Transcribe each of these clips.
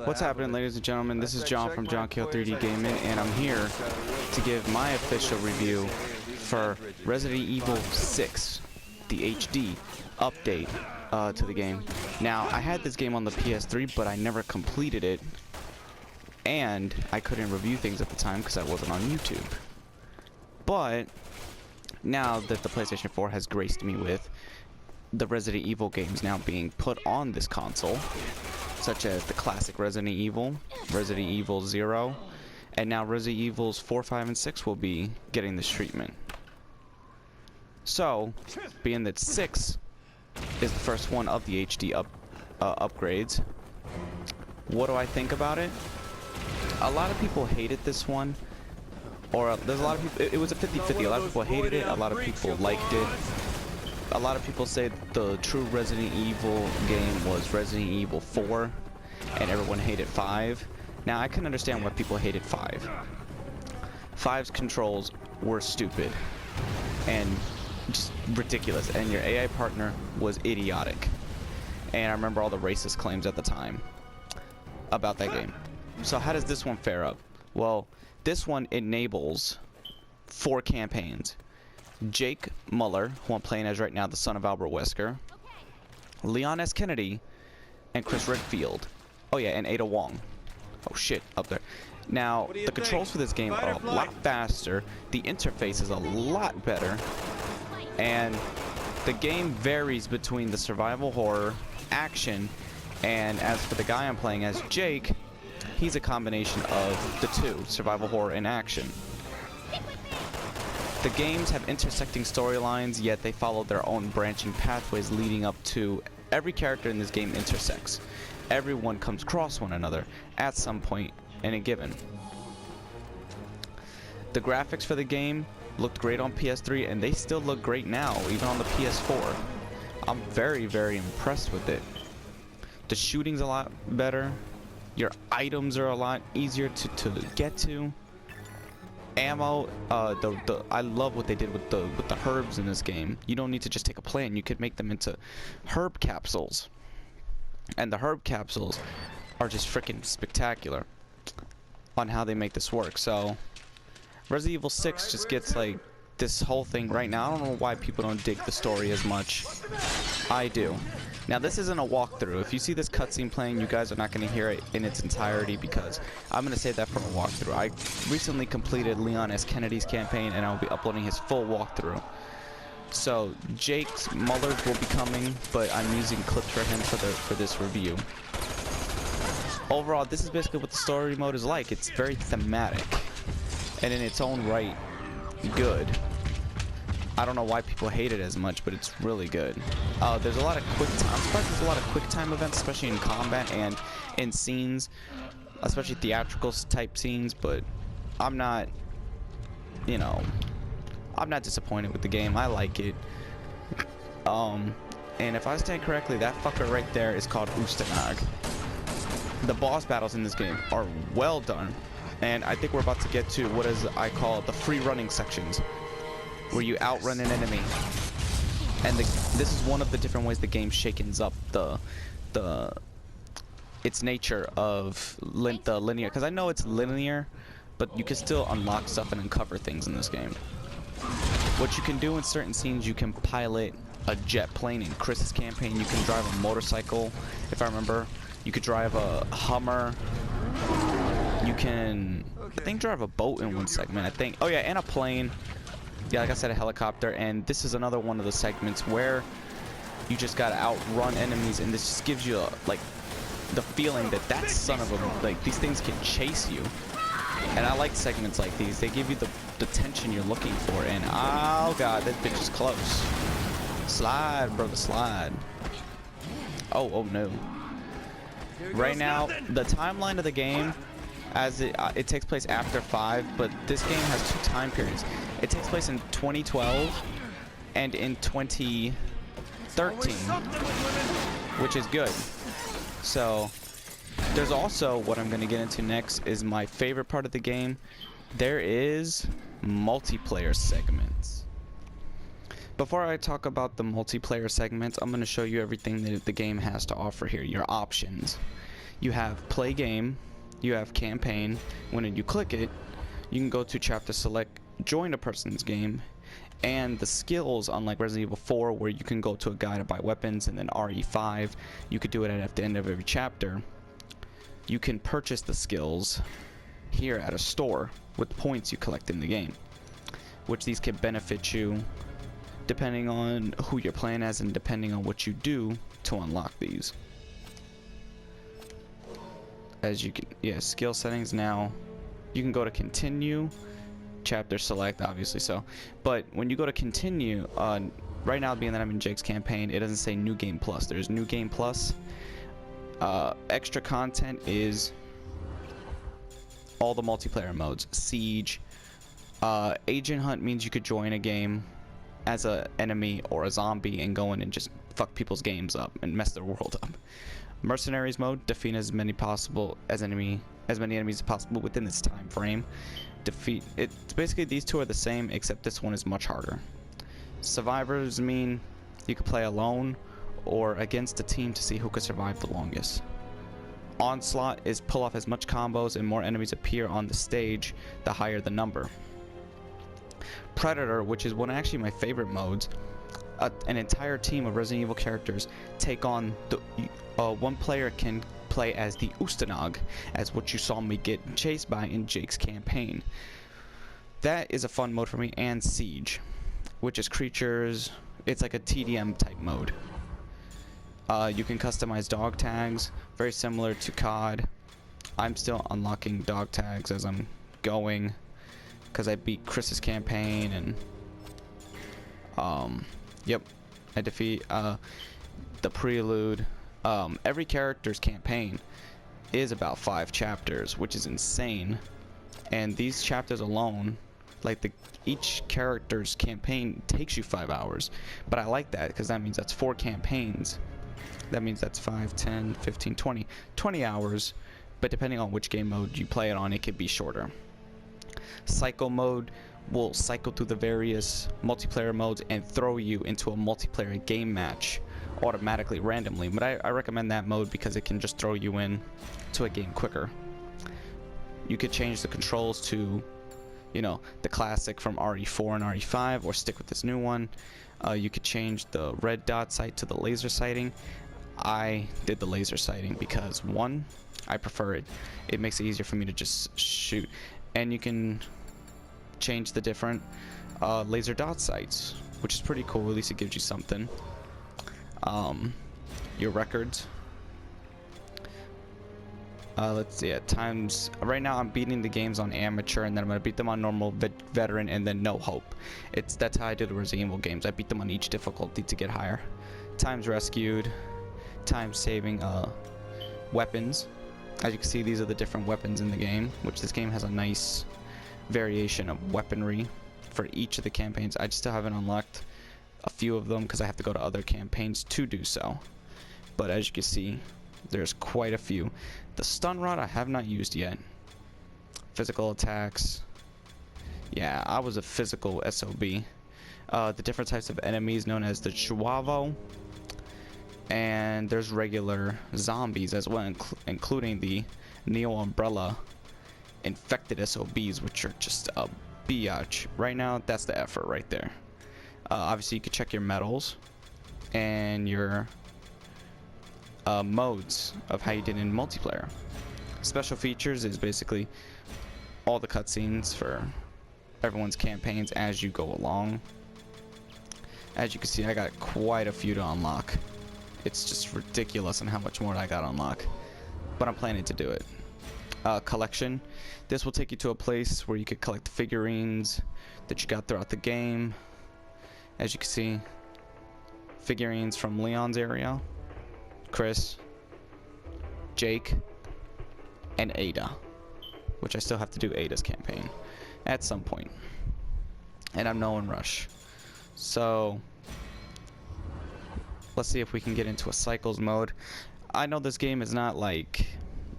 What's happening, ladies and gentlemen? This is John from John Kill 3D Gaming, and I'm here to give my official review for Resident Evil 6, the HD update to the game. Now, I had this game on the PS3, but I never completed it, and I couldn't review things at the time because I wasn't on YouTube. But now that the PlayStation 4 has graced me with the Resident Evil games now being put on this console, such as the classic Resident Evil, Resident Evil 0, and now Resident Evils 4, 5, and 6 will be getting this treatment. So, being that 6 is the first one of the HD upgrades, what do I think about it? A lot of people hated this one, or there's a lot of people, it was a 50-50, a lot of people hated it, a lot of people liked it. A lot of people say the true Resident Evil game was Resident Evil 4, and everyone hated 5. Now, I can understand why people hated 5. 5's controls were stupid and just ridiculous, and your AI partner was idiotic. And I remember all the racist claims at the time about that game. So how does this one fare up? Well, this one enables 4 campaigns. Jake Muller, who I'm playing as right now, the son of Albert Wesker, Leon S. Kennedy, and Chris Redfield. Oh yeah, and Ada Wong. Oh shit, up there. Now, the controls for this game are a lot faster, the interface is a lot better, and the game varies between the survival horror, action, and as for the guy I'm playing as, Jake, he's a combination of the two, survival horror and action. The games have intersecting storylines, yet they follow their own branching pathways leading up to every character in this game intersects. Everyone comes across one another at some point in a given. The graphics for the game looked great on PS3, and they still look great now, even on the PS4. I'm very, very impressed with it. The shooting's a lot better. Your items are a lot easier to get to. Ammo, I love what they did with the herbs in this game. You don't need to just take a plant, you could make them into herb capsules. And the herb capsules are just freaking spectacular on how they make this work. So Resident Evil 6 just gets like this whole thing right now. I don't know why people don't dig the story as much. I do. Now, this isn't a walkthrough. If you see this cutscene playing, you guys are not going to hear it in its entirety because I'm going to save that for a walkthrough. I recently completed Leon S. Kennedy's campaign, and I'll be uploading his full walkthrough. So, Jake's Mullers will be coming, but I'm using clips for him for this review. Overall, this is basically what the story mode is like. It's very thematic, and in its own right, good. I don't know why people hate it as much, but it's really good. There's a lot of quick time. I'm surprised there's a lot of quick time events, especially in combat and in scenes, especially theatrical type scenes. But I'm not, you know, I'm not disappointed with the game. I like it. And if I stand correctly, that fucker right there is called Ustanag. The boss battles in this game are well done, and I think we're about to get to what I call the free running sections, where you outrun an enemy. And this is one of the different ways the game shakens up its nature of the linear, because I know it's linear, but you can still unlock stuff and uncover things in this game. What you can do in certain scenes, you can pilot a jet plane. In Chris's campaign, you can drive a motorcycle, if I remember. You could drive a Hummer. You can, I think, drive a boat in one segment, I think. Oh yeah, and a plane. Yeah, like I said, a helicopter. And this is another one of the segments where you just gotta outrun enemies, and this just gives you like the feeling that son of a, like, these things can chase you. And I like segments like these. They give you the tension you're looking for. And oh god, that bitch is close. Slide, brother, slide. Oh no. Right now, the timeline of the game, as it takes place after 5, but this game has 2 time periods. It takes place in 2012 and in 2013, which is good. So there's also, what I'm going to get into next is my favorite part of the game. There is multiplayer segments. Before I talk about the multiplayer segments, I'm going to show you everything that the game has to offer here, your options. You have play game, you have campaign. When you click it, you can go to chapter select, join a person's game, and the skills, unlike Resident Evil 4 where you can go to a guide to buy weapons, and then RE5, you could do it at the end of every chapter. You can purchase the skills here at a store with points you collect in the game, which these can benefit you depending on who you're playing as and depending on what you do to unlock these. As you can, yeah, skill settings. Now you can go to continue, chapter select, obviously so, but when you go to continue, right now being that I'm in Jake's campaign, it doesn't say new game plus. There's new game plus. Extra content is all the multiplayer modes. Siege, agent hunt means you could join a game as a enemy or a zombie and go in and just fuck people's games up and mess their world up. Mercenaries mode, defeat as many enemies as possible within this time frame. Defeat it. Basically, these two are the same, except this one is much harder. Survivors mean you can play alone or against a team to see who could survive the longest. Onslaught is pull off as much combos and more enemies appear on the stage, the higher the number. Predator, which is one of actually my favorite modes, an entire team of Resident Evil characters take on the one player can play as the Ustanag, as what you saw me get chased by in Jake's campaign. That is a fun mode for me. And Siege, which is creatures. It's like a TDM type mode. You can customize dog tags, very similar to COD. I'm still unlocking dog tags as I'm going, because I beat Chris's campaign, and yep, I defeat the Prelude. Every character's campaign is about 5 chapters, which is insane. And these chapters alone, like each character's campaign takes you 5 hours. But I like that because that means that's 4 campaigns. That means that's 5, 10, 15, 20 hours. But depending on which game mode you play it on, it could be shorter. Cycle mode will cycle through the various multiplayer modes and throw you into a multiplayer game match automatically, randomly. But I recommend that mode because it can just throw you in to a game quicker. You could change the controls to, you know, the classic from RE4 and RE5, or stick with this new one. You could change the red dot sight to the laser sighting. I did the laser sighting because, one, I prefer it. It makes it easier for me to just shoot. And you can change the different laser dot sights, which is pretty cool. At least it gives you something. Your records. Let's see, at times, right now I'm beating the games on amateur, and then I'm gonna beat them on normal, veteran, and then no hope. That's how I do the Resident Evil games. I beat them on each difficulty to get higher. Times rescued, times saving weapons. As you can see, these are the different weapons in the game, which this game has a nice variation of weaponry for each of the campaigns. I still haven't unlocked a few of them because I have to go to other campaigns to do so. But as you can see, there's quite a few. The stun rod I have not used yet. Physical attacks. Yeah, I was a physical SOB. The different types of enemies known as the Chihuahua. And there's regular zombies as well, including the Neo Umbrella infected SOBs, which are just a biatch. Right now, that's the effort right there. Obviously, you can check your medals and your modes of how you did in multiplayer. Special features is basically all the cutscenes for everyone's campaigns as you go along. As you can see, I got quite a few to unlock. It's just ridiculous on how much more I got to unlock, but I'm planning to do it. Collection. This will take you to a place where you could collect the figurines that you got throughout the game. As you can see, figurines from Leon's area, Chris, Jake, and Ada, which I still have to do Ada's campaign at some point. And I'm no rush. So let's see if we can get into a cycles mode. I know this game is not like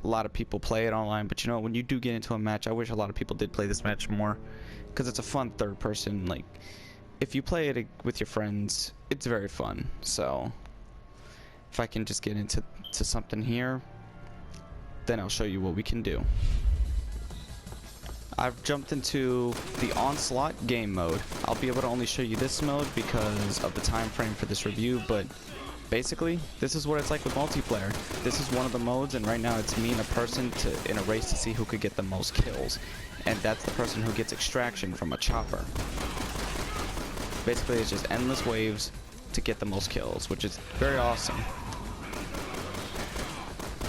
a lot of people play it online, but you know, when you do get into a match, I wish a lot of people did play this match more, because it's a fun third person. Like, if you play it with your friends, it's very fun. So if I can just get into something here, then I'll show you what we can do. I've jumped into the Onslaught game mode. I'll be able to only show you this mode because of the time frame for this review, but basically, this is what it's like with multiplayer. This is one of the modes, and right now it's me and a person in a race to see who could get the most kills. And that's the person who gets extraction from a chopper. Basically, it's just endless waves to get the most kills, which is very awesome.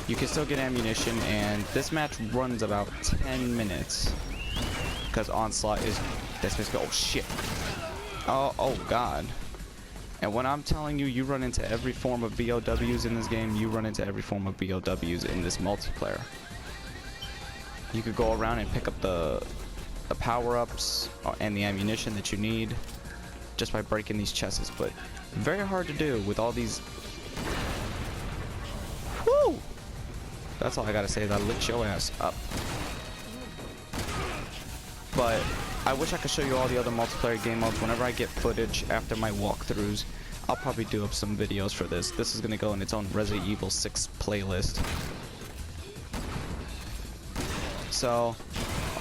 You can still get ammunition, and this match runs about 10 minutes. Because Onslaught is... That's basically... Oh, shit. Oh, God. And when I'm telling you, you run into every form of BOWs in this game, you run into every form of BOWs in this multiplayer. You could go around and pick up the power-ups and the ammunition that you need just by breaking these chests, but very hard to do with all these... Woo! That's all I gotta say, is I lit your ass up. But I wish I could show you all the other multiplayer game modes. Whenever I get footage after my walkthroughs, I'll probably do up some videos for this. This is gonna go in its own Resident Evil 6 playlist. So,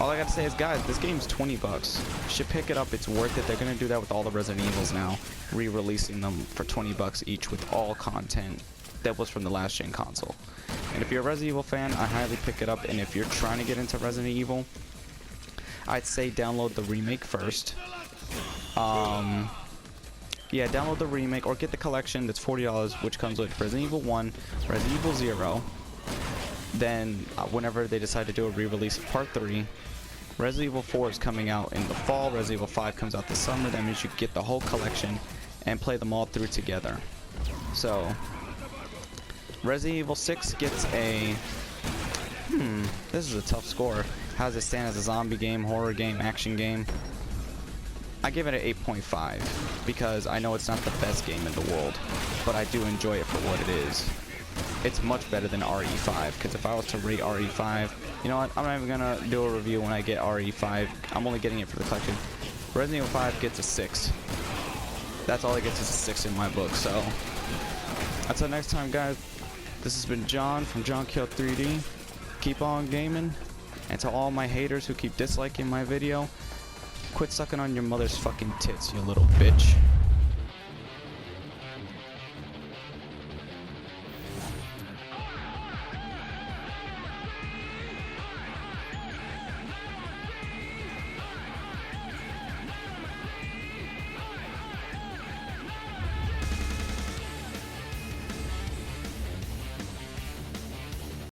all I gotta say is, guys, this game's 20 bucks. You should pick it up, it's worth it. They're gonna do that with all the Resident Evils now, re-releasing them for 20 bucks each with all content that was from the last gen console. And if you're a Resident Evil fan, I highly pick it up. And if you're trying to get into Resident Evil, I'd say download the remake first. Yeah, download the remake or get the collection that's $40, which comes with Resident Evil 1, Resident Evil 0. Then, whenever they decide to do a re-release of Part 3, Resident Evil 4 is coming out in the fall, Resident Evil 5 comes out this summer. That means you get the whole collection and play them all through together. So, Resident Evil 6 gets a... this is a tough score. How does it stand as a zombie game, horror game, action game? I give it an 8.5 because I know it's not the best game in the world, but I do enjoy it for what it is. It's much better than RE5, because if I was to rate RE5, you know what, I'm not even gonna do a review when I get RE5. I'm only getting it for the collection. Resident Evil 5 gets a 6. That's all it gets, is a 6 in my book. So until next time, guys, this has been John from JohnKill3D. Keep on gaming, and to all my haters who keep disliking my video, quit sucking on your mother's fucking tits, you little bitch.